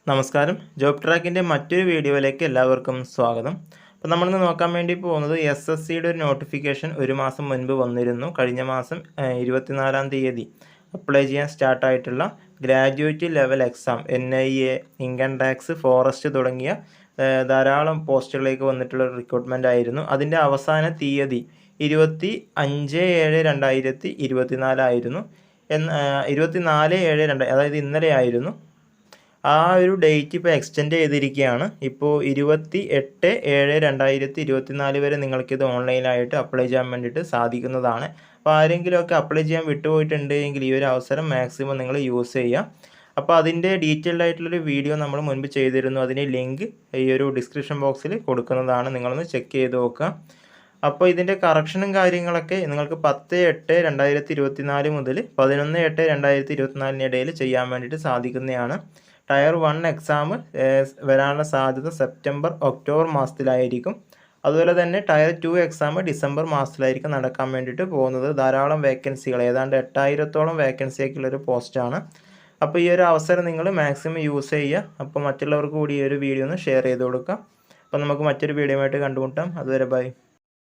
നമസ്കാരം. ജോബ് ട്രാക്കിൻ്റെ മറ്റൊരു വീഡിയോയിലേക്ക് എല്ലാവർക്കും സ്വാഗതം. അപ്പോൾ നമ്മളിന്ന് നോക്കാൻ വേണ്ടി പോകുന്നത് SSCയുടെ ഒരു നോട്ടിഫിക്കേഷൻ ഒരു മാസം മുൻപ് വന്നിരുന്നു. കഴിഞ്ഞ മാസം 24-ാം തീയതി അപ്ലൈ ചെയ്യാൻ സ്റ്റാർട്ടായിട്ടുള്ള graduate level exam NIA, income tax, forest തുടങ്ങിയ ധാരാളം പോസ്റ്റുകളിലേക്ക് വന്നിട്ടുള്ള റിക്രൂട്ട്മെൻ്റ് ആയിരുന്നു. അതിൻ്റെ അവസാന തീയതി 25/7/2024 ആയിരുന്നു. 24/7 അതായത് ഇന്നലെ ആയിരുന്നു. ആ ഒരു ഡേറ്റ് ഇപ്പോൾ എക്സ്റ്റെൻഡ് ചെയ്തിരിക്കുകയാണ്. ഇപ്പോൾ 28/7/2024 വരെ നിങ്ങൾക്കിത് ഓൺലൈനായിട്ട് അപ്ലൈ ചെയ്യാൻ വേണ്ടിയിട്ട് സാധിക്കുന്നതാണ്. അപ്പോൾ ആരെങ്കിലുമൊക്കെ അപ്ലൈ ചെയ്യാൻ വിട്ടുപോയിട്ടുണ്ട് എങ്കിൽ ഈ ഒരു അവസരം മാക്സിമം നിങ്ങൾ യൂസ് ചെയ്യുക. അപ്പോൾ അതിൻ്റെ ഡീറ്റെയിൽഡ് ആയിട്ടുള്ളൊരു വീഡിയോ നമ്മൾ മുൻപ് ചെയ്തിരുന്നു. അതിൻ്റെ ലിങ്ക് ഈ ഒരു ഡിസ്ക്രിപ്ഷൻ ബോക്സിൽ കൊടുക്കുന്നതാണ്. നിങ്ങളൊന്ന് ചെക്ക് ചെയ്ത് നോക്കുക. അപ്പോൾ ഇതിൻ്റെ കറക്ഷനും കാര്യങ്ങളൊക്കെ നിങ്ങൾക്ക് 10/8/2024 മുതൽ 11/8/2024 ഇടയിൽ ചെയ്യാൻ വേണ്ടിയിട്ട് സാധിക്കുന്നതാണ്. ടയർ 1 എക്സാം വരാനുള്ള സാധ്യത സെപ്റ്റംബർ, ഒക്ടോബർ മാസത്തിലായിരിക്കും. അതുപോലെ തന്നെ ടയർ 2 എക്സാം ഡിസംബർ മാസത്തിലായിരിക്കും നടക്കാൻ വേണ്ടിയിട്ട് പോകുന്നത്. ധാരാളം വേക്കൻസികൾ, ഏതാണ്ട് 8000-ഓളം വേക്കൻസിയൊക്കെയുള്ളൊരു പോസ്റ്റാണ്. അപ്പോൾ ഈ ഒരു അവസരം നിങ്ങൾ മാക്സിമം യൂസ് ചെയ്യുക. അപ്പോൾ മറ്റുള്ളവർക്ക് കൂടി ഈ ഒരു വീഡിയോ ഒന്ന് ഷെയർ ചെയ്ത് കൊടുക്കുക. അപ്പോൾ നമുക്ക് മറ്റൊരു വീഡിയോ ആയിട്ട് കണ്ടുമുട്ടാം. അതുവരെ ബൈ.